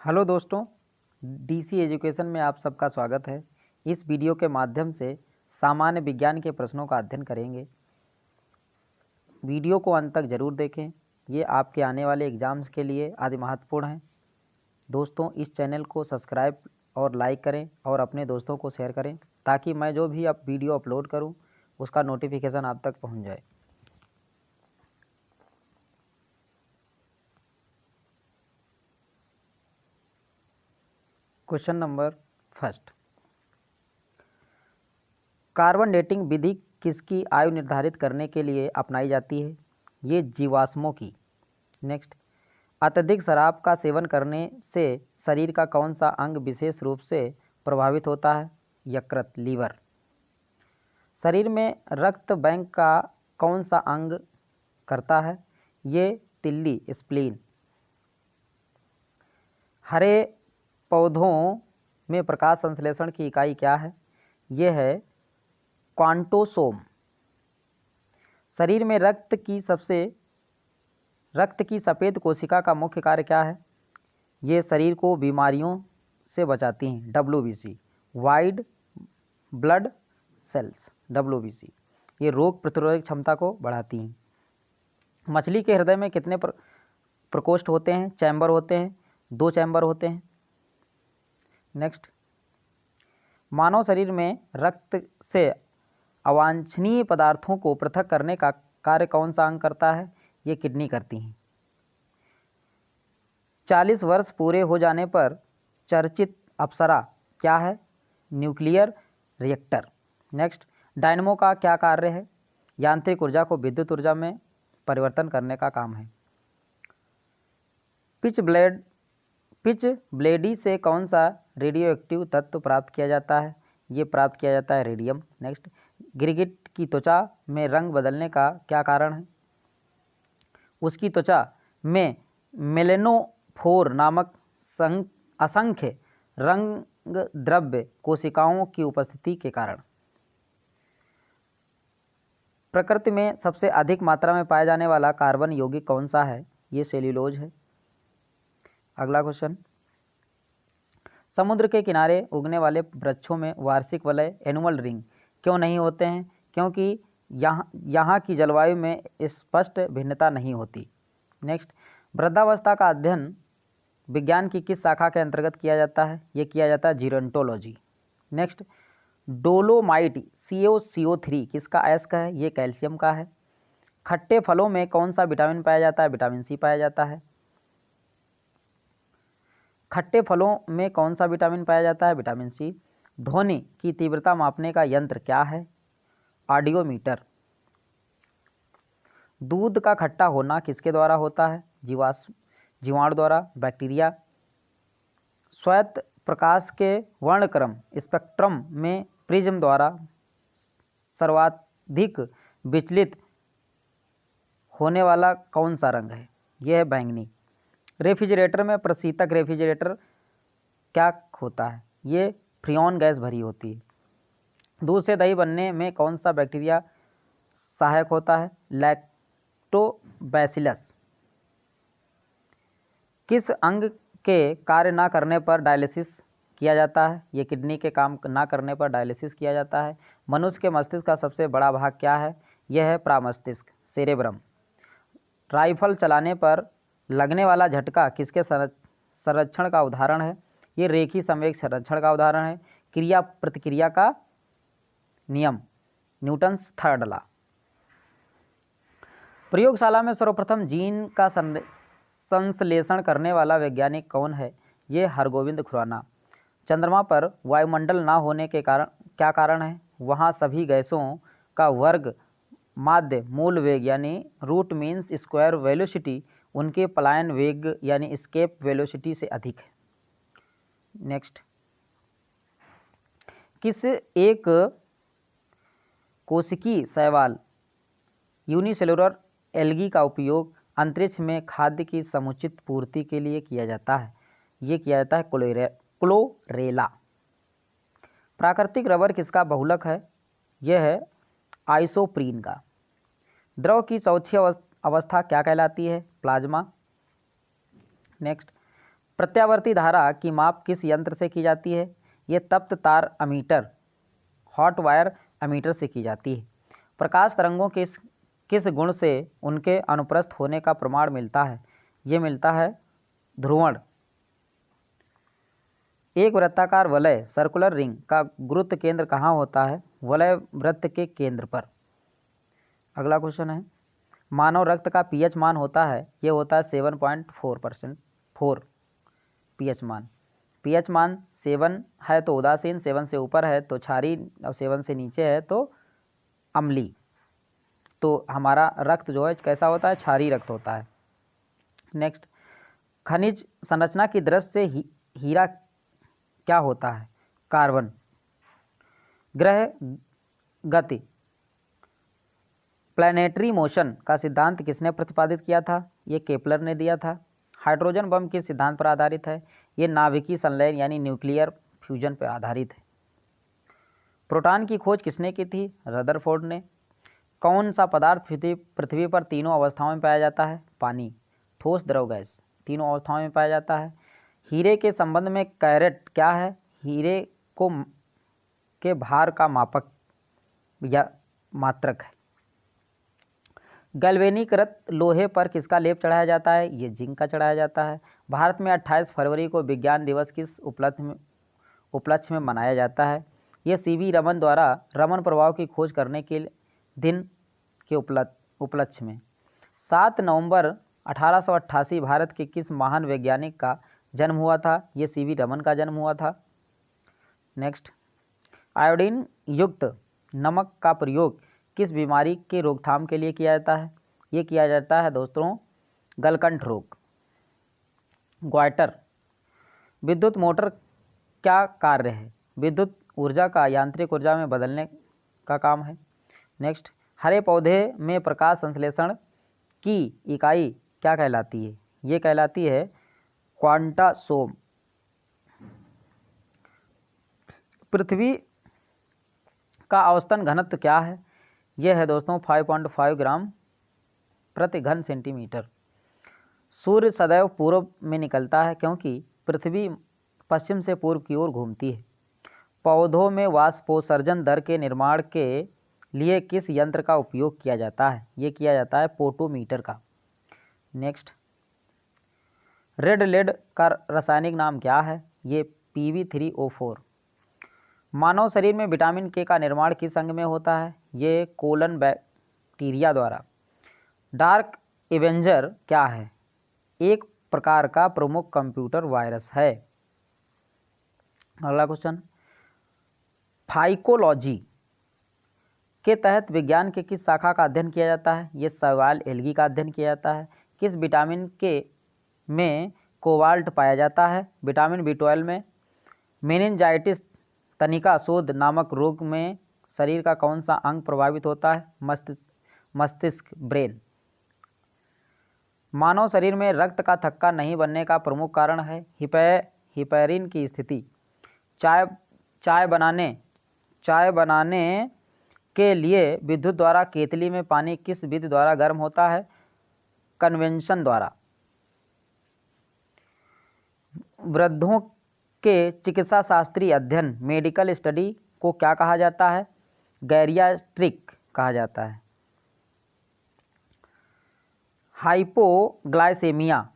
Hello दोस्तों, DC education में आप सबका स्वागत है। इस वीडियो के माध्यम से सामान्य विज्ञान के प्रश्नों का अध्ययन करेंगे। वीडियो को अंत तक ज़रूर देखें, ये आपके आने वाले एग्ज़ाम्स के लिए अति महत्वपूर्ण है। दोस्तों, इस चैनल को सब्सक्राइब और लाइक करें और अपने दोस्तों को शेयर करें ताकि मैं जो भी अब वीडियो अपलोड करूँ उसका नोटिफिकेशन आप तक पहुँच जाए। Question number first, carbon dating विधि किसकी आयु निर्धारित करने के लिए अपनाई जाती है? ये जीवाश्मों की। नेक्स्ट, अत्यधिक शराब का सेवन करने से शरीर का कौन सा अंग विशेष रूप से प्रभावित होता है? यकृत, लीवर। शरीर में रक्त बैंक का कौन सा अंग करता है? ये तिल्ली, स्प्लीन। हरे पौधों में प्रकाश संश्लेषण की इकाई क्या है? ये है क्वांटोसोम। शरीर में रक्त की सफ़ेद कोशिका का मुख्य कार्य क्या है? ये शरीर को बीमारियों से बचाती हैं। WBC, white blood cells. WBC ये रोग प्रतिरोधक क्षमता को बढ़ाती हैं। मछली के हृदय में कितने प्रकोष्ठ होते हैं? चैम्बर होते हैं, 2 चैम्बर होते हैं। नेक्स्ट, मानव शरीर में रक्त से अवांछनीय पदार्थों को पृथक करने का कार्य कौन सा अंग करता है? ये किडनी करती हैं। 40 वर्ष पूरे हो जाने पर चर्चित अप्सरा क्या है? Nuclear reactor. नेक्स्ट, डायनमो का क्या कार्य है? यांत्रिक ऊर्जा को विद्युत ऊर्जा में परिवर्तन करने का काम है। पिच ब्लेडी से कौन सा रेडियोएक्टिव तत्व प्राप्त किया जाता है? ये प्राप्त किया जाता है रेडियम। नेक्स्ट, गिरगिट की त्वचा में रंग बदलने का क्या कारण है? उसकी त्वचा में मेलेनोफोर नामक असंख्य रंग द्रव्य कोशिकाओं की उपस्थिति के कारण। प्रकृति में सबसे अधिक मात्रा में पाया जाने वाला कार्बन यौगिक कौन सा है? ये सेल्यूलोज है। अगला क्वेश्चन, समुद्र के किनारे उगने वाले वृक्षों में वार्षिक वलय एनुअल रिंग क्यों नहीं होते हैं? क्योंकि यहाँ की जलवायु में स्पष्ट भिन्नता नहीं होती। नेक्स्ट, वृद्धावस्था का अध्ययन विज्ञान की किस शाखा के अंतर्गत किया जाता है? ये किया जाता है जीरोंटोलॉजी। नेक्स्ट, डोलोमाइट CO3 किसका अयस्क है? ये कैल्शियम का है। खट्टे फलों में कौन सा विटामिन पाया जाता है? विटामिन सी पाया जाता है। खट्टे फलों में कौन सा विटामिन पाया जाता है? Vitamin C. ध्वनि की तीव्रता मापने का यंत्र क्या है? ऑडियोमीटर। दूध का खट्टा होना किसके द्वारा होता है? जीवाणु द्वारा, बैक्टीरिया। श्वेत प्रकाश के वर्णक्रम स्पेक्ट्रम में प्रिज्म द्वारा सर्वाधिक विचलित होने वाला कौन सा रंग है? यह है बैंगनी। रेफ्रिजरेटर में प्रशीतक रेफ्रिजरेटर क्या होता है? ये फ्रियोन गैस भरी होती है। दूध से दही बनने में कौन सा बैक्टीरिया सहायक होता है? लैक्टोबैसिलस। किस अंग के कार्य ना करने पर डायलिसिस किया जाता है? ये किडनी के काम ना करने पर डायलिसिस किया जाता है। मनुष्य के मस्तिष्क का सबसे बड़ा भाग क्या है? यह है प्रामस्तिष्क, सेरेब्रम। राइफल चलाने पर लगने वाला झटका किसके संरक्षण का उदाहरण है? ये रेखीय संवेग संरक्षण का उदाहरण है। क्रिया प्रतिक्रिया का नियम, न्यूटन्स थर्ड लॉ। प्रयोगशाला में सर्वप्रथम जीन का संश्लेषण करने वाला वैज्ञानिक कौन है? ये हरगोविंद खुराना। चंद्रमा पर वायुमंडल ना होने के कारण क्या कारण है? वहाँ सभी गैसों का वर्ग माध्य मूल वेग यानी रूट मीन्स स्क्वायर वेलोसिटी उनके पलायन वेग यानी एस्केप वेलोसिटी से अधिक है। नेक्स्ट, किस एक कोशिकीय शैवाल यूनिसेलुलर एल्गी का उपयोग अंतरिक्ष में खाद्य की समुचित पूर्ति के लिए किया जाता है? ये किया जाता है क्लोरेला। प्राकृतिक रबर किसका बहुलक है? यह है आइसोप्रीन का। द्रव की चौथी अवस्था क्या कहलाती है? प्लाज्मा। नेक्स्ट, प्रत्यावर्ती धारा की माप किस यंत्र से की जाती है? ये तप्त तार अमीटर, हॉट वायर अमीटर से की जाती है। प्रकाश तरंगों के किस गुण से उनके अनुप्रस्थ होने का प्रमाण मिलता है? ये मिलता है ध्रुवण। एक वृत्ताकार वलय सर्कुलर रिंग का गुरुत्व केंद्र कहाँ होता है? वलय वृत्त के केंद्र पर। अगला क्वेश्चन है, मानव रक्त का पीएच मान होता है, ये होता है 7.4%, 4 पीएच मान। पीएच मान 7 है तो उदासीन, 7 से ऊपर है तो क्षारीय और 7 से नीचे है तो अम्लीय। तो हमारा रक्त जो है कैसा होता है? क्षारीय रक्त होता है। नेक्स्ट, खनिज संरचना की दृष्टि से हीरा क्या होता है? कार्बन। ग्रह गति प्लैनेटरी मोशन का सिद्धांत किसने प्रतिपादित किया था? ये केपलर ने दिया था। हाइड्रोजन बम किस सिद्धांत पर आधारित है? ये नाभिकीय संलयन यानी न्यूक्लियर फ्यूजन पर आधारित है। प्रोटॉन की खोज किसने की थी? रदरफोर्ड ने। कौन सा पदार्थ पृथ्वी पर तीनों अवस्थाओं में पाया जाता है? पानी, ठोस, द्रव, गैस, तीनों अवस्थाओं में पाया जाता है। हीरे के संबंध में कैरेट क्या है? हीरे को के भार का मापक या मात्रक है। गैल्वेनीकृत लोहे पर किसका लेप चढ़ाया जाता है? ये जिंक का चढ़ाया जाता है। भारत में 28 फरवरी को विज्ञान दिवस किस उपलक्ष्य में मनाया जाता है? ये सीवी रमन द्वारा रमन प्रभाव की खोज करने के दिन के उपलक्ष्य में। 7 नवंबर 1888 भारत के किस महान वैज्ञानिक का जन्म हुआ था? ये सीवी रमन का जन्म हुआ था। नेक्स्ट, आयोडीन युक्त नमक का प्रयोग किस बीमारी के रोकथाम के लिए किया जाता है? ये किया जाता है दोस्तों गलकंठ रोग, ग्वाइटर। विद्युत मोटर क्या कार्य है? विद्युत ऊर्जा का यांत्रिक ऊर्जा में बदलने का काम है। नेक्स्ट, हरे पौधे में प्रकाश संश्लेषण की इकाई क्या कहलाती है? ये कहलाती है क्वांटासोम। पृथ्वी का औसतन घनत्व क्या है? यह है दोस्तों 5.5 ग्राम प्रति घन सेंटीमीटर। सूर्य सदैव पूर्व में निकलता है क्योंकि पृथ्वी पश्चिम से पूर्व की ओर घूमती है। पौधों में वाष्पोत्सर्जन दर के निर्माण के लिए किस यंत्र का उपयोग किया जाता है? ये किया जाता है पोटोमीटर का। नेक्स्ट, रेड लेड का रासायनिक नाम क्या है? ये Pb3O4। मानव शरीर में विटामिन के का निर्माण किस अंग में होता है? ये कोलन बैक्टीरिया द्वारा। डार्क एवेंजर क्या है? एक प्रकार का प्रमुख कंप्यूटर वायरस है। अगला क्वेश्चन, फाइकोलॉजी के तहत विज्ञान के किस शाखा का अध्ययन किया जाता है? ये शैवाल एल्गी का अध्ययन किया जाता है। किस विटामिन के में कोबाल्ट पाया जाता है? विटामिन B12 में। मेनिनजाइटिस तनिका शोध नामक रोग में शरीर का कौन सा अंग प्रभावित होता है? मस्तिष्क, ब्रेन। मानव शरीर में रक्त का थक्का नहीं बनने का प्रमुख कारण है हिपैरिन की स्थिति। चाय बनाने के लिए विद्युत द्वारा केतली में पानी किस विधि द्वारा गर्म होता है? कन्वेंशन द्वारा। वृद्धों के चिकित्सा शास्त्रीय अध्ययन मेडिकल स्टडी को क्या कहा जाता है? गैरियाट्रिक कहा जाता है। हाइपोग्लाइसेमिया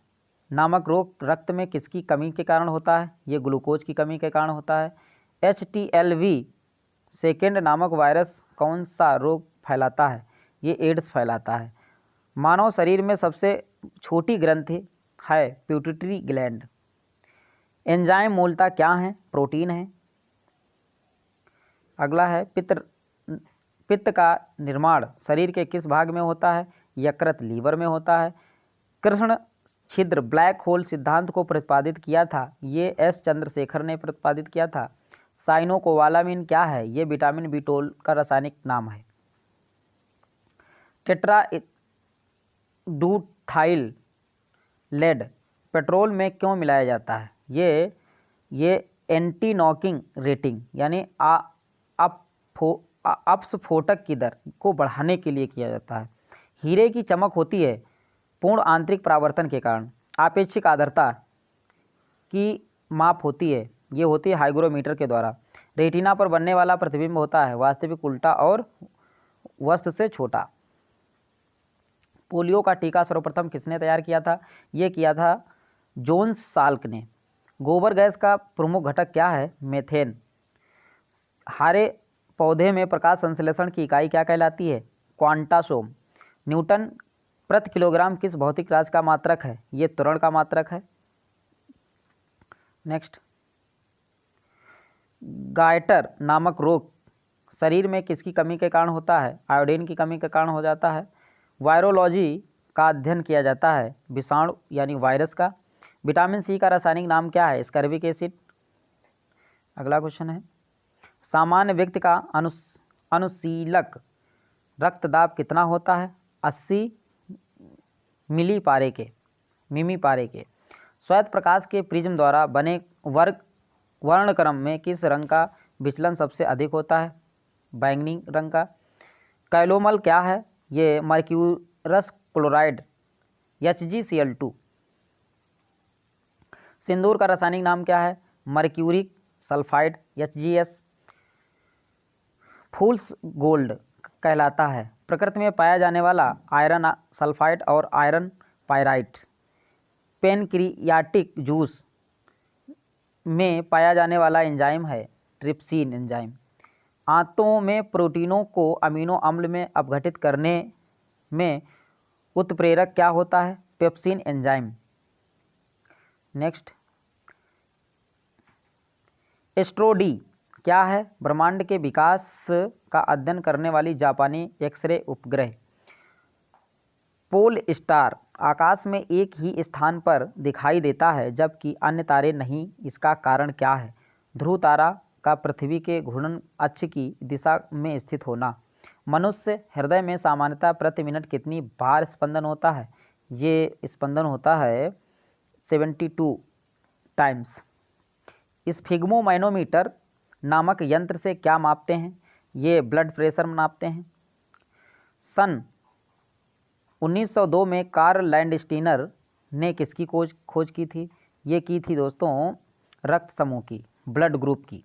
नामक रोग रक्त में किसकी कमी के कारण होता है? ये ग्लूकोज की कमी के कारण होता है। HTLV सेकेंड नामक वायरस कौन सा रोग फैलाता है? ये एड्स फैलाता है। मानव शरीर में सबसे छोटी ग्रंथि है पिट्यूटरी ग्लैंड। एंजाइम मूलतः क्या है? प्रोटीन है। अगला है, पित्त का निर्माण शरीर के किस भाग में होता है? यकृत, लीवर में होता है। कृष्ण छिद्र ब्लैक होल सिद्धांत को प्रतिपादित किया था? ये S चंद्रशेखर ने प्रतिपादित किया था। साइनोकोबालामिन क्या है? ये विटामिन B12 का रासायनिक नाम है। टेट्राइड्यूथाइल लेड पेट्रोल में क्यों मिलाया जाता है? ये एंटी नॉकिंग रेटिंग यानी अपस्फोटक की दर को बढ़ाने के लिए किया जाता है। हीरे की चमक होती है पूर्ण आंतरिक परावर्तन के कारण। आपेक्षिक आर्द्रता की माप होती है? ये होती है हाइग्रोमीटर के द्वारा। रेटिना पर बनने वाला प्रतिबिंब होता है वास्तविक, उल्टा और वस्तु से छोटा। पोलियो का टीका सर्वप्रथम किसने तैयार किया था? ये किया था जोन्स साल्क ने। गोबर गैस का प्रमुख घटक क्या है? मेथेन। हरे पौधे में प्रकाश संश्लेषण की इकाई क्या कहलाती है? क्वांटासोम। न्यूटन प्रति किलोग्राम किस भौतिक राशि का मात्रक है? ये त्वरण का मात्रक है। नेक्स्ट, गायटर नामक रोग शरीर में किसकी कमी के कारण होता है? आयोडीन की कमी के कारण हो जाता है। वायरोलॉजी का अध्ययन किया जाता है विषाणु यानी वायरस का। विटामिन सी का रासायनिक नाम क्या है? स्कर्बिक एसिड। अगला क्वेश्चन है, सामान्य व्यक्ति का अनुशीलक रक्तदाब कितना होता है? 80 मिमी पारे के। श्वेत प्रकाश के प्रिज्म द्वारा बने वर्णक्रम में किस रंग का विचलन सबसे अधिक होता है? बैंगनी रंग का। कैलोमल क्या है? ये मर्क्यूरस क्लोराइड HgCl2। सिंदूर का रासायनिक नाम क्या है? Mercuric sulphide HgS। फूल्स गोल्ड कहलाता है प्रकृति में पाया जाने वाला आयरन सल्फाइड और आयरन पायराइट। पेनक्रियाटिक जूस में पाया जाने वाला एंजाइम है ट्रिप्सिन एंजाइम। आंतों में प्रोटीनों को अमीनो अम्ल में अपघटित करने में उत्प्रेरक क्या होता है? Pepsin enzyme. नेक्स्ट, एस्ट्रोडी क्या है? ब्रह्मांड के विकास का अध्ययन करने वाली जापानी एक्सरे उपग्रह। पोल स्टार आकाश में एक ही स्थान पर दिखाई देता है जबकि अन्य तारे नहीं, इसका कारण क्या है? ध्रुव तारा का पृथ्वी के घूर्णन अक्ष की दिशा में स्थित होना। मनुष्य हृदय में सामान्यतः प्रति मिनट कितनी बार स्पंदन होता है? ये स्पंदन होता है 72 टाइम्स। स्फिग्मोमैनोमीटर नामक यंत्र से क्या मापते हैं? ये ब्लड प्रेशर नापते हैं। सन 1902 में कार्ल लैंडस्टीनर ने किसकी खोज की थी? ये की थी दोस्तों रक्त समूह की, ब्लड ग्रुप की।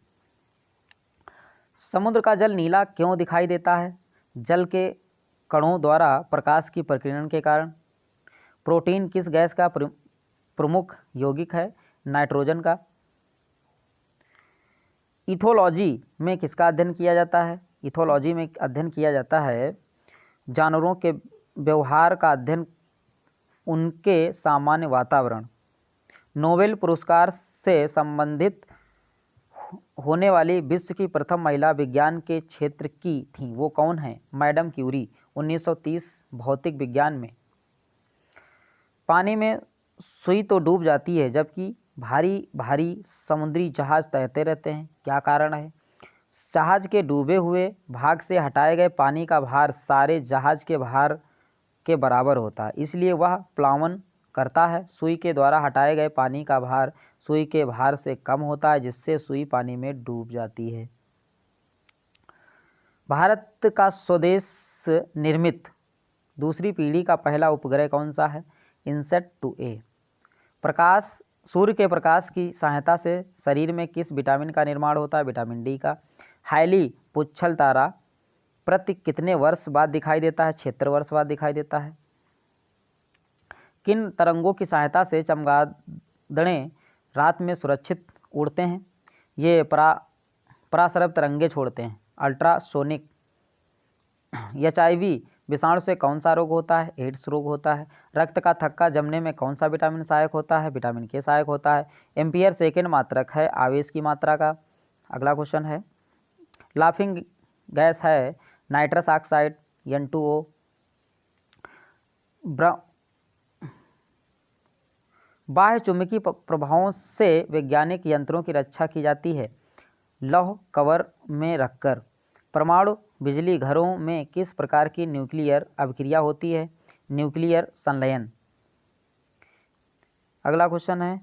समुद्र का जल नीला क्यों दिखाई देता है? जल के कणों द्वारा प्रकाश की प्रकीर्णन के कारण। प्रोटीन किस गैस का प्रमुख यौगिक है? नाइट्रोजन का। इथोलॉजी में किसका अध्ययन किया जाता है? इथोलॉजी में अध्ययन किया जाता है जानवरों के व्यवहार का अध्ययन, उनके सामान्य वातावरण। नोबेल पुरस्कार से संबंधित होने वाली विश्व की प्रथम महिला विज्ञान के क्षेत्र की थी, वो कौन है? Madam Curie. 1930 भौतिक विज्ञान में। पानी में सुई तो डूब जाती है जबकि भारी भारी समुद्री जहाज तैरते रहते हैं, क्या कारण है? जहाज के डूबे हुए भाग से हटाए गए पानी का भार सारे जहाज के भार के बराबर होता है, इसलिए वह प्लावन करता है। सुई के द्वारा हटाए गए पानी का भार सुई के भार से कम होता है, जिससे सुई पानी में डूब जाती है। भारत का स्वदेश निर्मित दूसरी पीढ़ी का पहला उपग्रह कौन सा है? इनसेट 2A। प्रकाश सूर्य के प्रकाश की सहायता से शरीर में किस विटामिन का निर्माण होता है? विटामिन डी का। हाईली पुच्छल तारा प्रति कितने वर्ष बाद दिखाई देता है? 76 वर्ष बाद दिखाई देता है। किन तरंगों की सहायता से चमगादड़ें रात में सुरक्षित उड़ते हैं? ये पराश्रव तरंगे छोड़ते हैं, अल्ट्रासोनिक। HIV विषाणु से कौन सा रोग होता है? एड्स रोग होता है। रक्त का थक्का जमने में कौन सा विटामिन सहायक होता है? विटामिन के सहायक होता है। एम्पियर सेकेंड मात्रक है आवेश की मात्रा का। अगला क्वेश्चन है, लाफिंग गैस है नाइट्रस ऑक्साइड N2O। बाह्य चुंबकीय प्रभावों से वैज्ञानिक यंत्रों की रक्षा की जाती है लौह कवर में रखकर। परमाणु बिजली घरों में किस प्रकार की न्यूक्लियर अभिक्रिया होती है? न्यूक्लियर संलयन। अगला क्वेश्चन है,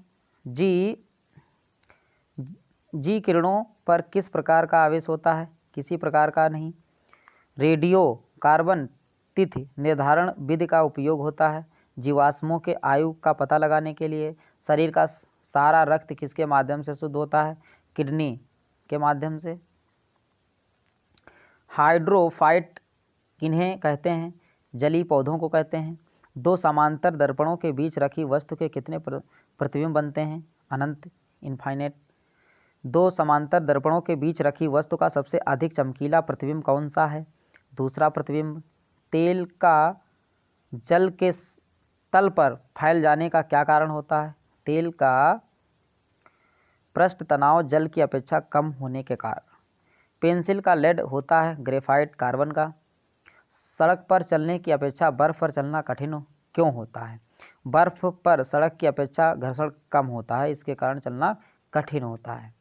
जी किरणों पर किस प्रकार का आवेश होता है? किसी प्रकार का नहीं। रेडियो कार्बन तिथि निर्धारण विधि का उपयोग होता है जीवाश्मों के आयु का पता लगाने के लिए। शरीर का सारा रक्त किसके माध्यम से शुद्ध होता है? किडनी के माध्यम से। हाइड्रोफाइट किन्हें कहते हैं? जलीय पौधों को कहते हैं। दो समांतर दर्पणों के बीच रखी वस्तु के कितने प्रतिबिंब बनते हैं? अनंत, इनफाइनाइट। दो समांतर दर्पणों के बीच रखी वस्तु का सबसे अधिक चमकीला प्रतिबिंब कौन सा है? दूसरा प्रतिबिंब। तेल का जल के तल पर फैल जाने का क्या कारण होता है? तेल का पृष्ठ तनाव जल की अपेक्षा कम होने के कारण। पेंसिल का लेड होता है ग्रेफाइट कार्बन का। सड़क पर चलने की अपेक्षा बर्फ पर चलना कठिन क्यों होता है? बर्फ पर सड़क की अपेक्षा घर्षण कम होता है, इसके कारण चलना कठिन होता है।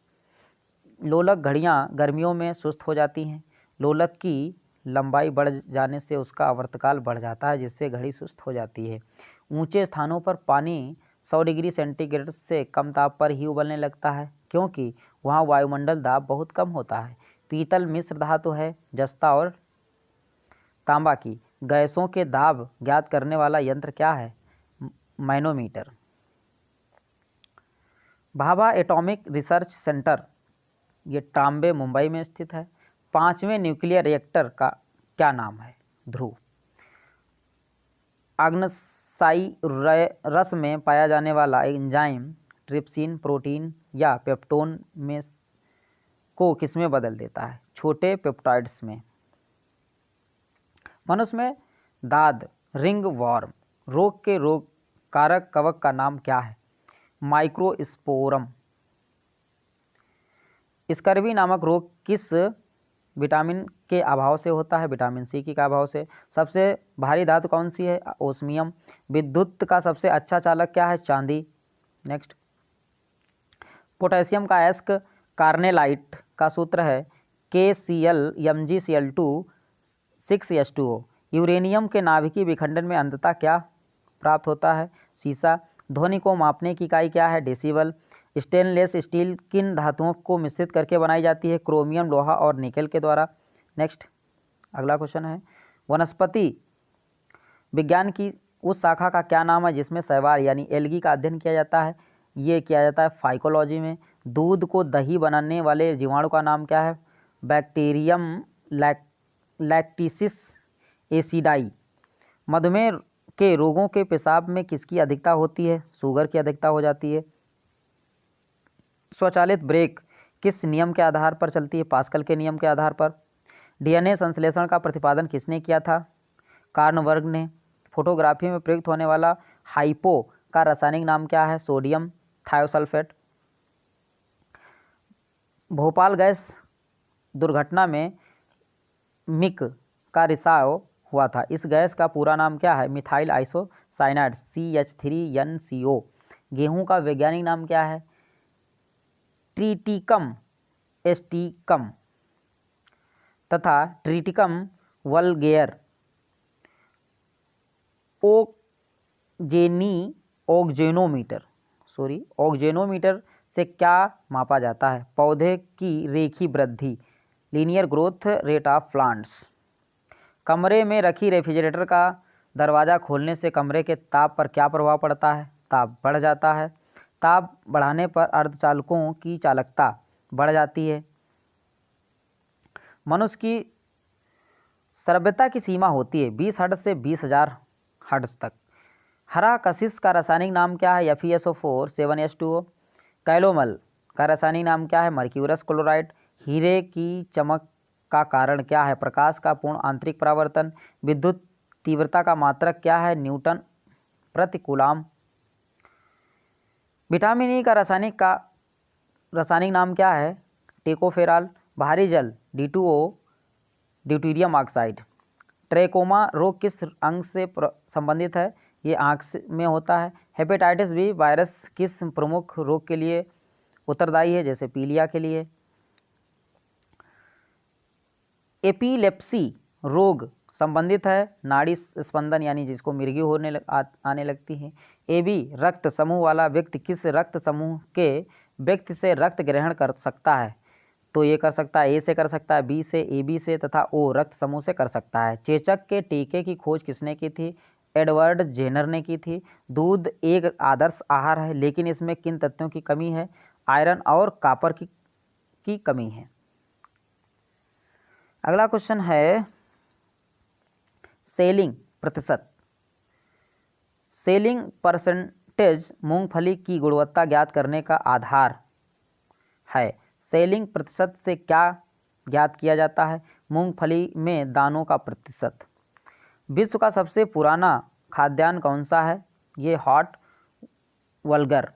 लोलक घड़ियाँ गर्मियों में सुस्त हो जाती हैं। लोलक की लंबाई बढ़ जाने से उसका आवर्तकाल बढ़ जाता है, जिससे घड़ी सुस्त हो जाती है। ऊंचे स्थानों पर पानी 100 डिग्री सेंटीग्रेड से कम ताप पर ही उबलने लगता है, क्योंकि वहाँ वायुमंडल दाब बहुत कम होता है। पीतल मिश्र धातु है जस्ता और तांबा की। गैसों के दाब ज्ञात करने वाला यंत्र क्या है? Manometer. Bhabha atomic research centre, ये टाम्बे मुंबई में स्थित है। 5वें न्यूक्लियर रिएक्टर का क्या नाम है? ध्रुव। आग्नेयसाई रस में पाया जाने वाला एंजाइम ट्रिप्सिन प्रोटीन या पेप्टोन में को किसमें बदल देता है? छोटे पेप्टाइड्स में। मनुष्य में दाद रिंग वॉर्म रोग के रोग कारक कवक का नाम क्या है? माइक्रोस्पोरम। स्कर्वी नामक रोग किस विटामिन के अभाव से होता है? विटामिन सी के अभाव से। सबसे भारी धातु कौन सी है? ओस्मियम। विद्युत का सबसे अच्छा चालक क्या है? चांदी। नेक्स्ट, पोटेशियम का अयस्क कार्नेलाइट का सूत्र है KCl Mgcl2 6H2O। यूरेनियम के नाभिकीय विखंडन में अंततः क्या प्राप्त होता है? सीसा। ध्वनि को मापने की इकाई क्या है? डेसिबल। स्टेनलेस स्टील किन धातुओं को मिश्रित करके बनाई जाती है? क्रोमियम, लोहा और निकेल के द्वारा। नेक्स्ट, अगला क्वेश्चन है, वनस्पति विज्ञान की उस शाखा का क्या नाम है जिसमें शैवाल यानी एल्गी का अध्ययन किया जाता है? ये किया जाता है फाइकोलॉजी में। दूध को दही बनाने वाले जीवाणु का नाम क्या है? बैक्टीरियम लैक्टिसिस एसिडाई। मधुमेह के रोगों के पेशाब में किसकी अधिकता होती है? शुगर की अधिकता हो जाती है। स्वचालित ब्रेक किस नियम के आधार पर चलती है? पास्कल के नियम के आधार पर। डीएनए संश्लेषण का प्रतिपादन किसने किया था? कार्नवर्ग ने। फोटोग्राफी में प्रयुक्त होने वाला हाइपो का रासायनिक नाम क्या है? Sodium thiosulphate. भोपाल गैस दुर्घटना में मिक का रिसाव हुआ था। इस गैस का पूरा नाम क्या है? Methyl isocyanide CH3NCO। गेहूं का वैज्ञानिक नाम क्या है? ट्रिटिकम एस्टिकम तथा ट्रिटिकम वल्गेयर। ऑक्जेनोमीटर से क्या मापा जाता है? पौधे की रेखी वृद्धि, linear growth rate of plants. कमरे में रखी रेफ्रिजरेटर का दरवाज़ा खोलने से कमरे के ताप पर क्या प्रभाव पड़ता है? ताप बढ़ जाता है। ताप बढ़ाने पर अर्धचालकों की चालकता बढ़ जाती है। मनुष्य की श्रव्यता की सीमा होती है 20 हर्ट्ज से 20,000 हर्ट्ज तक। हरा कशिश का रासायनिक नाम क्या है? FeSO4 7H2O। कैलोमल का रासायनिक नाम क्या है? Mercurous chloride. हीरे की चमक का कारण क्या है? प्रकाश का पूर्ण आंतरिक परावर्तन। विद्युत तीव्रता का मात्रक क्या है? न्यूटन प्रति कूलाम। विटामिन ई का रासायनिक नाम क्या है? टेकोफेराल। भारी जल D2O ड्यूटीरियम ऑक्साइड। ट्रेकोमा रोग किस अंग से संबंधित है? ये आँख में होता है। हेपेटाइटिस बी वायरस किस प्रमुख रोग के लिए उत्तरदायी है? जैसे पीलिया के लिए। एपिलेप्सी रोग संबंधित है नाड़ी स्पंदन यानी जिसको मिर्गी आने लगती है। AB रक्त समूह वाला व्यक्ति किस रक्त समूह के व्यक्ति से रक्त ग्रहण कर सकता है? तो ये कर सकता है A से कर सकता है, B से, AB से तथा O रक्त समूह से कर सकता है। चेचक के टीके की खोज किसने की थी? एडवर्ड जेनर ने की थी। दूध एक आदर्श आहार है, लेकिन इसमें किन तत्वों की कमी है? आयरन और कॉपर की कमी है। अगला क्वेश्चन है सेलिंग प्रतिशत। सेलिंग परसेंटेज मूंगफली की गुणवत्ता ज्ञात करने का आधार है। सेलिंग प्रतिशत से क्या ज्ञात किया जाता है? मूंगफली में दानों का प्रतिशत। विश्व का सबसे पुराना खाद्यान्न कौन सा है? ये हॉट वल्गर।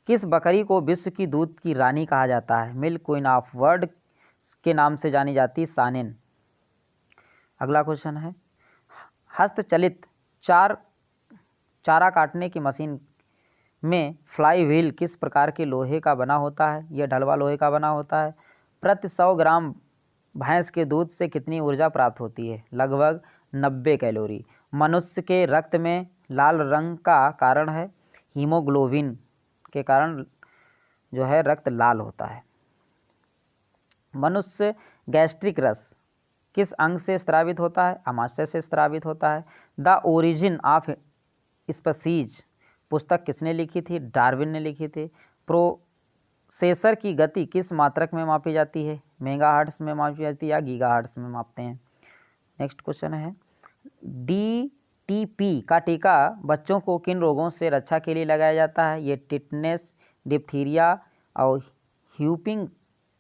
किस बकरी को विश्व की दूध की रानी कहा जाता है? मिल्क क्वीन ऑफ वर्ल्ड के नाम से जानी जाती सानेन। अगला क्वेश्चन है हस्तचलित चारा काटने की मशीन में फ्लाई व्हील किस प्रकार के लोहे का बना होता है? यह ढलवा लोहे का बना होता है। प्रति 100 ग्राम भैंस के दूध से कितनी ऊर्जा प्राप्त होती है? लगभग 90 कैलोरी। मनुष्य के रक्त में लाल रंग का कारण है हीमोग्लोबिन के कारण जो है रक्त लाल होता है। मनुष्य गैस्ट्रिक रस किस अंग से स्रावित होता है? आमाशय से स्रावित होता है। द ओरिजिन ऑफ स्पीसीज पुस्तक किसने लिखी थी? डार्विन ने लिखी थी। प्रोसेसर की गति किस मात्रक में मापी जाती है? मेगाहर्ट्ज में मापी जाती है या गीगाहर्ट्ज में मापते हैं? नेक्स्ट क्वेश्चन है DTP का टीका बच्चों को किन रोगों से रक्षा के लिए लगाया जाता है? ये टिटनेस, डिप्थीरिया और ह्यूपिंग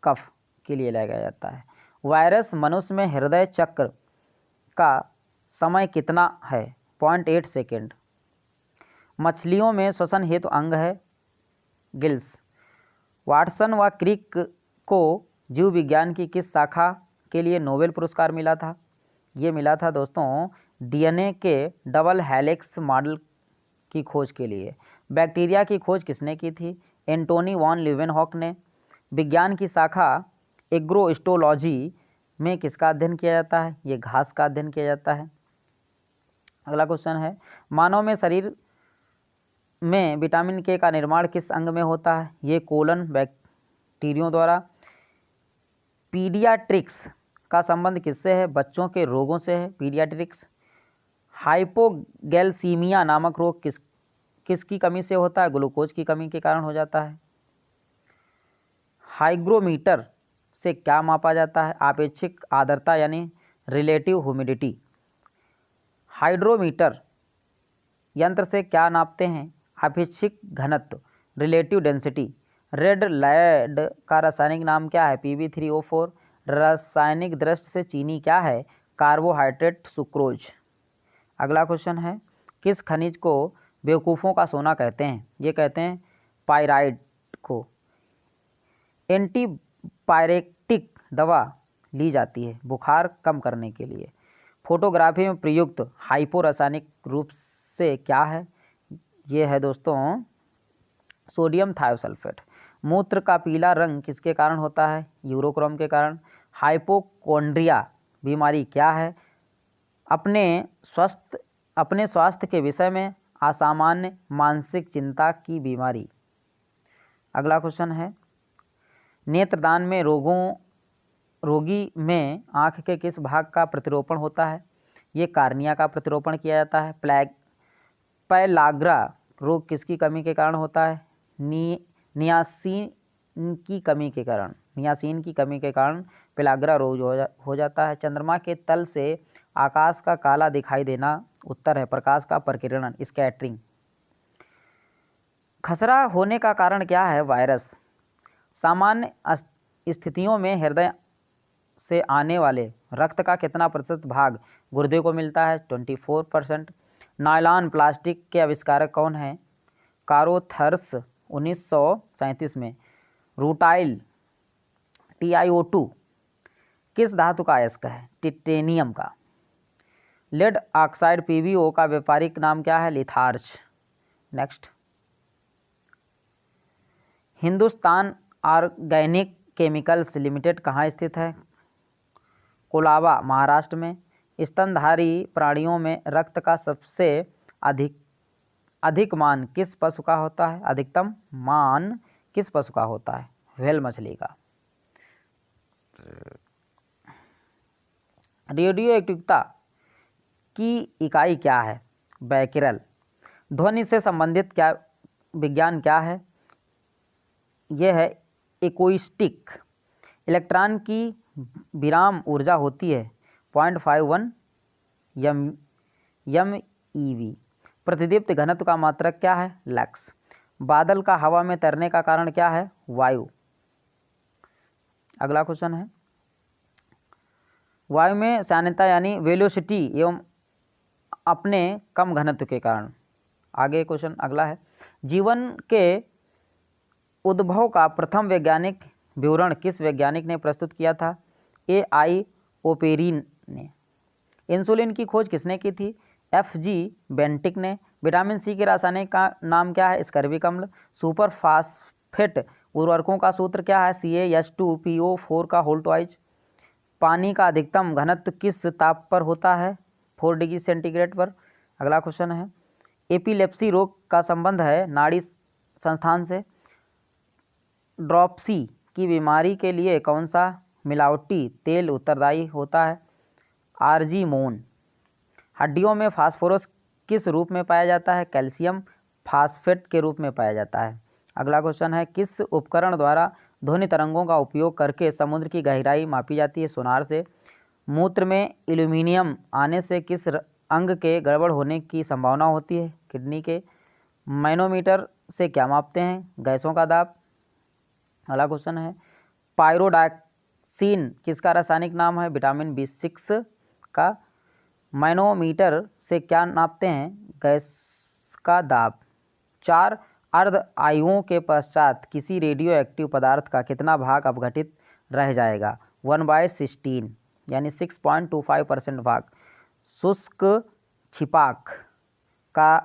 कफ के लिए लगाया जाता है। वायरस मनुष्य में हृदय चक्र का समय कितना है? 0.8 सेकेंड। मछलियों में श्वसन हेतु अंग है गिल्स। वाटसन व क्रिक को जीव विज्ञान की किस शाखा के लिए नोबेल पुरस्कार मिला था? ये मिला था दोस्तों DNA के डबल हेलिक्स मॉडल की खोज के लिए। बैक्टीरिया की खोज किसने की थी? एंटोनी वॉन लीवेनहॉक ने। विज्ञान की शाखा एग्रोस्टोलॉजी में किसका अध्ययन किया जाता है? ये घास का अध्ययन किया जाता है। अगला क्वेश्चन है मानव में शरीर में विटामिन के का निर्माण किस अंग में होता है? ये कोलन बैक्टीरियों द्वारा। पीडियाट्रिक्स का संबंध किससे है? बच्चों के रोगों से है पीडियाट्रिक्स। हाइपोगैल्सीमिया नामक रोग किसकी कमी से होता है? ग्लूकोज की कमी के कारण हो जाता है। हाइग्रोमीटर से क्या मापा जाता है? आपेक्षिक आर्द्रता यानी रिलेटिव ह्यूमिडिटी। हाइड्रोमीटर यंत्र से क्या नापते हैं? आपेक्षिक घनत्व रिलेटिव डेंसिटी। रेड लैड का रासायनिक नाम क्या है? Pb3O4। रासायनिक दृष्टि से चीनी क्या है? Carbohydrate sucrose. अगला क्वेश्चन है किस खनिज को बेवकूफ़ों का सोना कहते हैं? ये कहते हैं पायराइट को। एंटीपायरेटिक दवा ली जाती है बुखार कम करने के लिए। फोटोग्राफी में प्रयुक्त हाइपो रासायनिक रूप से क्या है? ये है दोस्तों सोडियम थायोसल्फेट। मूत्र का पीला रंग किसके कारण होता है? यूरोक्रोम के कारण। हाइपोकोंड्रिया बीमारी क्या है? अपने स्वास्थ्य के विषय में असामान्य मानसिक चिंता की बीमारी। अगला क्वेश्चन है नेत्रदान में रोगी में आँख के किस भाग का प्रतिरोपण होता है? ये कार्निया का प्रतिरोपण किया जाता है। पैलाग्रा रोग किसकी कमी के कारण होता है? नियासिन की कमी के कारण पेलाग्रा रोग हो जाता है। चंद्रमा के तल से आकाश का काला दिखाई देना उत्तर है। प्रकाश का प्रकीर्णन स्कैटरिंग। खसरा होने का कारण क्या है? वायरस। सामान्य स्थितियों में हृदय से आने वाले रक्त का कितना प्रतिशत भाग गुर्दे को मिलता है? 24%। नायलॉन प्लास्टिक के आविष्कारक कौन हैं? कारोथर्स 1937 में। रूटाइल TiO2 किस धातु का अयस्क है? टिटेनियम का। लेड ऑक्साइड PbO का व्यापारिक नाम क्या है? Litharge. Next Hindustan organic chemicals limited कहाँ स्थित है? कोलाबा महाराष्ट्र में। स्तनधारी प्राणियों में रक्त का सबसे अधिक मान किस पशु का होता है? अधिकतम मान किस पशु का होता है? व्हेल मछली का। रेडियो एक्टिविटी की इकाई क्या है? बैकरल। ध्वनि से संबंधित क्या विज्ञान क्या है? यह है एक्ouस्टिक। इलेक्ट्रॉन की विराम ऊर्जा होती है 0.51 MeV। प्रतिदीप्त घनत्व का मात्रक क्या है? लक्स। बादल का हवा में तैरने का कारण क्या है? वायु। अगला क्वेश्चन है, वायु में सान्यता यानी वेलोसिटी एवं अपने कम घनत्व के कारण। आगे क्वेश्चन अगला है, जीवन के उद्भव का प्रथम वैज्ञानिक विवरण किस वैज्ञानिक ने प्रस्तुत किया था? AI ओपेरिन ने। इंसुलिन की खोज किसने की थी? FG बेंटिक ने। विटामिन सी के रासायनिक का नाम क्या है? स्कर्विक अम्ल। सुपर फास्फेट उर्वरकों का सूत्र क्या है? CaH2PO4 का होल ट्वाइस। पानी का अधिकतम घनत्व किस ताप पर होता है? 4 डिग्री सेंटीग्रेड पर। अगला क्वेश्चन है, एपिलेप्सी रोग का संबंध है नाड़ी संस्थान से। ड्रॉपसी की बीमारी के लिए कौन सा मिलावटी तेल उत्तरदायी होता है? आर्जीमोन। हड्डियों में फास्फोरस किस रूप में पाया जाता है? कैल्शियम फास्फेट के रूप में पाया जाता है। अगला क्वेश्चन है, किस उपकरण द्वारा ध्वनि तरंगों का उपयोग करके समुद्र की गहराई मापी जाती है? सोनार से। मूत्र में एल्यूमिनियम आने से किस अंग के गड़बड़ होने की संभावना होती है? किडनी के। मैनोमीटर से क्या मापते हैं? गैसों का दाब। अगला क्वेश्चन है, पायरोडाक्सिन किसका रासायनिक नाम है? विटामिन B6 का। मैनोमीटर से क्या नापते हैं? गैस का दाब। 4 अर्ध आयुओं के पश्चात किसी रेडियो एक्टिव पदार्थ का कितना भाग अपघटित रह जाएगा? 1/16 यानी 6.25% भाग। शुष्क छिपाक का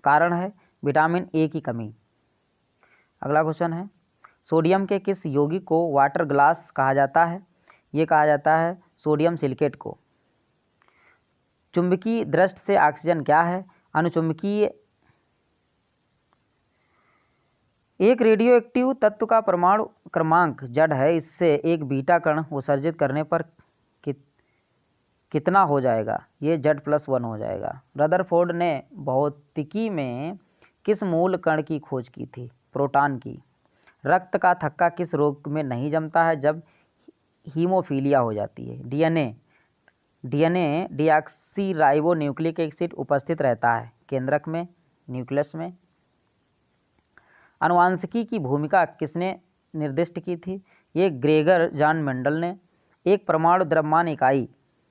कारण है विटामिन A की कमी। अगला क्वेश्चन है, सोडियम के किस यौगिक को वाटर ग्लास कहा जाता है? ये कहा जाता है सोडियम सिलिकेट को। चुंबकीय दृष्टि से ऑक्सीजन क्या है? अनुचुंबकीय। एक रेडियोएक्टिव तत्व का परमाणु क्रमांक Z है, इससे एक बीटा कण उत्सर्जित करने पर कितना हो जाएगा? ये Z+1 हो जाएगा। रदरफोर्ड ने भौतिकी में किस मूल कण की खोज की थी? प्रोटॉन की। रक्त का थक्का किस रोग में नहीं जमता है? जब हीमोफीलिया हो जाती है। डीएनए डीऑक्सीराइबो न्यूक्लिक एसिड उपस्थित रहता है केंद्रक में, न्यूक्लियस में। अनुवांशिकी की भूमिका किसने निर्दिष्ट की थी? ये ग्रेगर जॉन मेंडल ने। एक परमाणु द्रव्यमान इकाई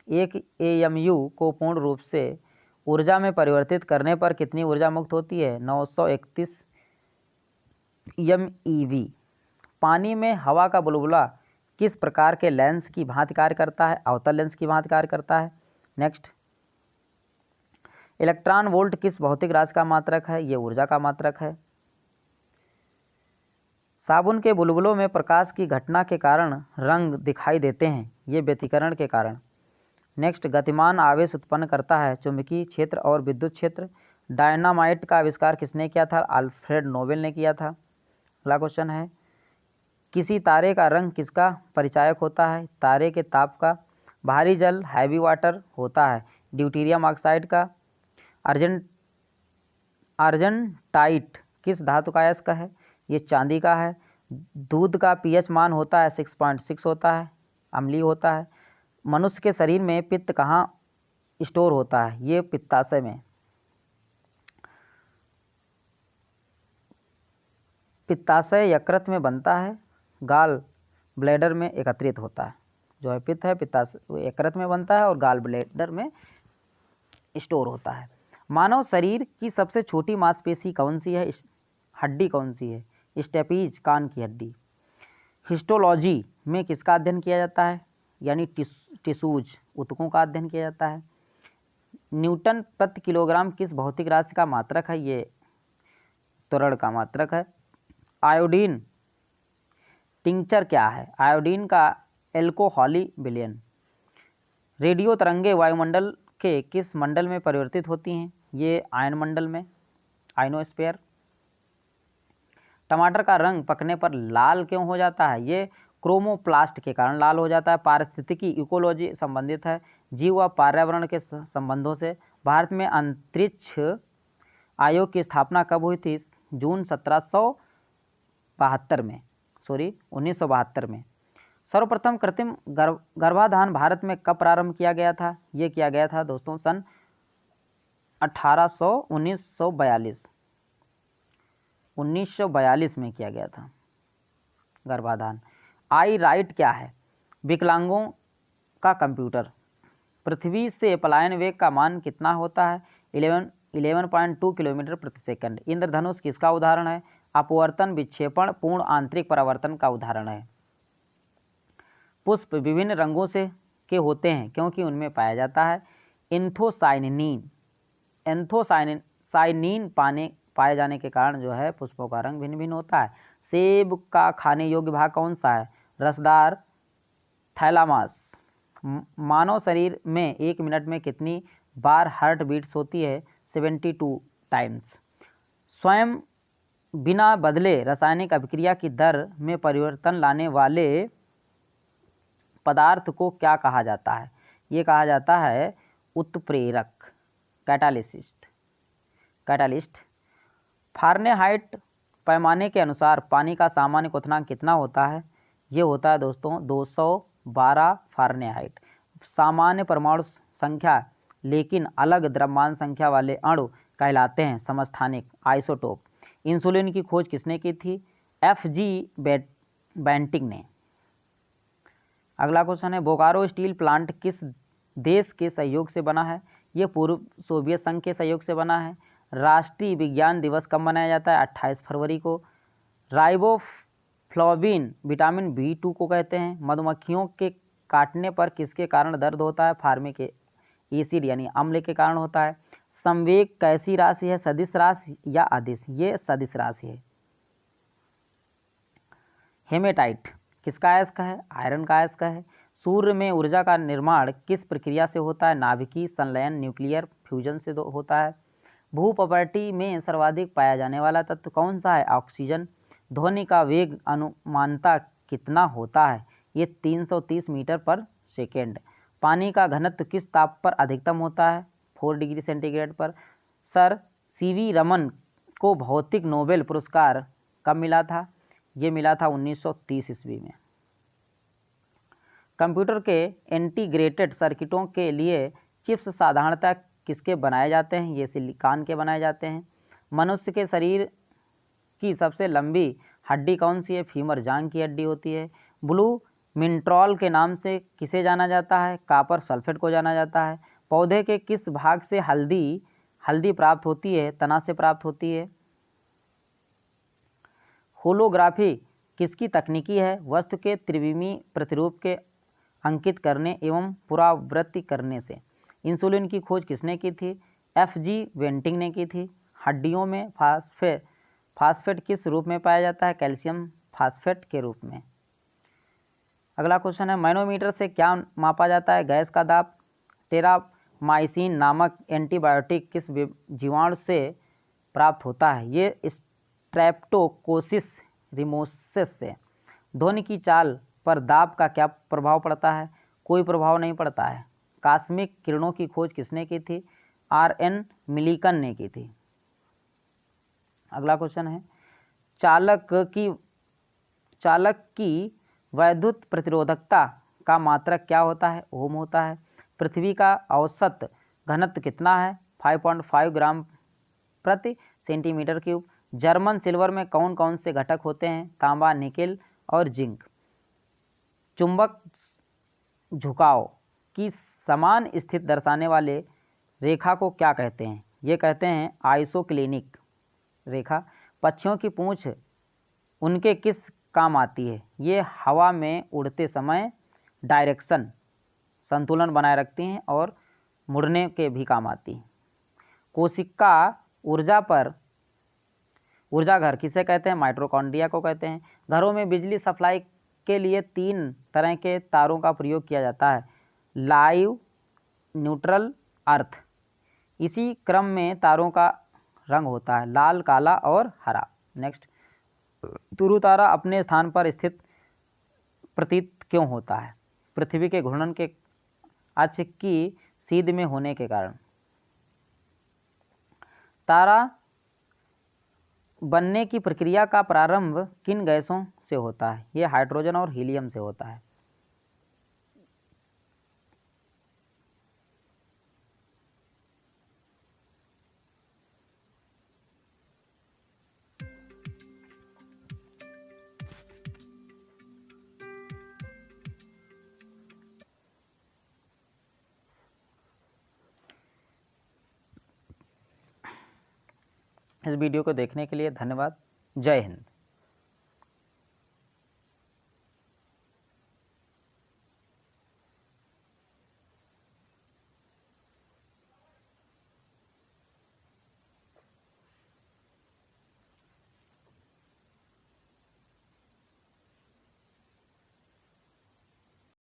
1 AMU को पूर्ण रूप से ऊर्जा में परिवर्तित करने पर कितनी ऊर्जा मुक्त होती है? 931 MeV। पानी में हवा का बुलबुला किस प्रकार के लेंस की भांति कार्य करता है? अवतल लेंस की भांति कार्य करता है। नेक्स्ट, इलेक्ट्रॉन वोल्ट किस भौतिक राशि का मात्रक है? ये ऊर्जा का मात्रक है। साबुन के बुलबुलों में प्रकाश की घटना के कारण रंग दिखाई देते हैं, ये व्यतिकरण के कारण। नेक्स्ट, गतिमान आवेश उत्पन्न करता है चुंबकीय क्षेत्र और विद्युत क्षेत्र। डायनामाइट का आविष्कार किसने किया था? अल्फ्रेड नोबेल ने किया था। अगला क्वेश्चन है, किसी तारे का रंग किसका परिचायक होता है? तारे के ताप का। भारी जल हैवी वाटर होता है ड्यूटेरियम ऑक्साइड का। अर्जेंटाइट किस धातु का अयस्क है? ये चांदी का है। दूध का pH मान होता है 6.6 होता है, अम्लीय होता है। मनुष्य के शरीर में पित्त कहाँ स्टोर होता है? ये पित्ताशय में। पित्ताशय यकृत में बनता है, गाल ब्लैडर में एकत्रित होता है। जो है पित्त है, पित्ताशय यकृत में बनता है और गाल ब्लैडर में स्टोर होता है। मानव शरीर की सबसे छोटी मांसपेशी कौन सी है? हड्डी कौन सी है? स्टेपीज, कान की हड्डी। हिस्टोलॉजी में किसका अध्ययन किया जाता है? यानी टिश्यूज, ऊतकों का अध्ययन किया जाता है। न्यूटन प्रति किलोग्राम किस भौतिक राशि का मात्रक है? ये त्वरण का मात्रक है। आयोडीन टिंचर क्या है? आयोडीन का एल्कोहली विलयन। रेडियो तरंगे वायुमंडल के किस मंडल में परिवर्तित होती हैं? ये आयन मंडल में, आयनोस्फीयर। टमाटर का रंग पकने पर लाल क्यों हो जाता है? ये क्रोमोप्लास्ट के कारण लाल हो जाता है। पारिस्थितिकी इकोलॉजी संबंधित है जीव व पर्यावरण के संबंधों से। भारत में अंतरिक्ष आयोग की स्थापना कब हुई थी? जून 1972 में। सर्वप्रथम कृत्रिम गर्भाधान भारत में कब प्रारंभ किया गया था? ये किया गया था दोस्तों सन 1942 में किया गया था गर्भाधान। आई राइट क्या है? विकलांगों का कंप्यूटर। पृथ्वी से पलायन वेग का मान कितना होता है? 11.2 किलोमीटर प्रति सेकंड। इंद्रधनुष किसका उदाहरण है? अपवर्तन विक्षेपण पूर्ण आंतरिक परावर्तन का उदाहरण है। पुष्प विभिन्न रंगों से के होते हैं क्योंकि उनमें पाया जाता है एंथोसायनिन पाए जाने के कारण जो है पुष्पों का रंग भिन्न भिन्न होता है। सेब का खाने योग्य भाग कौन सा है? रसदार थैलामस। मानव शरीर में 1 मिनट में कितनी बार हार्ट बीट्स होती है? 72 टाइम्स। स्वयं बिना बदले रासायनिक अभिक्रिया की दर में परिवर्तन लाने वाले पदार्थ को क्या कहा जाता है? ये कहा जाता है उत्प्रेरक, कैटालिस्ट। फारेनहाइट पैमाने के अनुसार पानी का सामान्य क्वथनांक कितना होता है? ये होता है दोस्तों 212 फारेनहाइट। सामान्य परमाणु संख्या लेकिन अलग द्रव्यमान संख्या वाले अणु कहलाते हैं समस्थानिक, आइसोटोप। इंसुलिन की खोज किसने की थी? F.G. बेंटिंग ने। अगला क्वेश्चन है बोकारो स्टील प्लांट किस देश के सहयोग से बना है? ये पूर्व सोवियत संघ के सहयोग से बना है। राष्ट्रीय विज्ञान दिवस कब मनाया जाता है? 28 फरवरी को। राइबोफ्लाविन विटामिन B2 को कहते हैं। मधुमक्खियों के काटने पर किसके कारण दर्द होता है? फार्मिक एसिड यानी अम्ल के कारण होता है। संवेग कैसी राशि है? सदिश राशि या अदिश? ये सदिश राशि है। हेमेटाइट किसका अयस्क है? आयरन का अयस्क है। सूर्य में ऊर्जा का निर्माण किस प्रक्रिया से होता है? नाभिकीय संलयन, न्यूक्लियर फ्यूजन से होता है। भूप्रॉपर्टी में सर्वाधिक पाया जाने वाला तत्व कौन सा है? ऑक्सीजन। ध्वनि का वेग अनुमानतः कितना होता है? ये 330 मीटर पर सेकेंड। पानी का घनत्व किस ताप पर अधिकतम होता है? 4 डिग्री सेंटीग्रेड पर। सर CV रमन को भौतिक नोबेल पुरस्कार कब मिला था? ये मिला था 1930 ईस्वी में। कंप्यूटर के इंटीग्रेटेड सर्किटों के लिए चिप्स साधारणतः किसके बनाए जाते हैं? ये सिलिकॉन के बनाए जाते हैं। मनुष्य के शरीर की सबसे लंबी हड्डी कौन सी है? फीमर, जांघ की हड्डी होती है। ब्लू मिनट्रॉल के नाम से किसे जाना जाता है? कॉपर सल्फेट को जाना जाता है। पौधे के किस भाग से हल्दी प्राप्त होती है? तना से प्राप्त होती है। होलोग्राफी किसकी तकनीकी है? वस्तु के त्रिविमीय प्रतिरूप के अंकित करने एवं पुनरावृत्ति करने से। इंसुलिन की खोज किसने की थी? F.G. बेंटिंग ने की थी। हड्डियों में फास्फेट किस रूप में पाया जाता है? कैल्शियम फास्फेट के रूप में। अगला क्वेश्चन है मैनोमीटर से क्या मापा जाता है? गैस का दाब। टेरामाइसिन नामक एंटीबायोटिक किस जीवाणु से प्राप्त होता है? ये स्ट्रेप्टोकोसिस रिमोसिस से। ध्वनि की चाल पर दाब का क्या प्रभाव पड़ता है? कोई प्रभाव नहीं पड़ता है। कॉस्मिक किरणों की खोज किसने की थी? R.N. मिलिकन ने की थी। अगला क्वेश्चन है चालक की वैद्युत प्रतिरोधकता का मात्रक क्या होता है? ओम होता है। पृथ्वी का औसत घनत्व कितना है? 5.5 ग्राम प्रति सेंटीमीटर क्यूब। जर्मन सिल्वर में कौन कौन से घटक होते हैं? तांबा, निकेल और जिंक। चुंबक झुकाव की समान स्थिति दर्शाने वाले रेखा को क्या कहते हैं? ये कहते हैं आइसोक्लिनिक रेखा। पक्षियों की पूंछ उनके किस काम आती है? ये हवा में उड़ते समय डायरेक्शन संतुलन बनाए रखती हैं और मुड़ने के भी काम आती हैं। कोशिका ऊर्जा घर किसे कहते हैं? माइटोकॉन्ड्रिया को कहते हैं। घरों में बिजली सप्लाई के लिए 3 तरह के तारों का प्रयोग किया जाता है, लाइव, न्यूट्रल, अर्थ। इसी क्रम में तारों का रंग होता है लाल, काला और हरा। नेक्स्ट, तुरु तारा अपने स्थान पर स्थित प्रतीत क्यों होता है? पृथ्वी के घूर्णन के अक्ष की सीध में होने के कारण। तारा बनने की प्रक्रिया का प्रारंभ किन गैसों से होता है? ये हाइड्रोजन और हीलियम से होता है। इस वीडियो को देखने के लिए धन्यवाद। जय हिंद।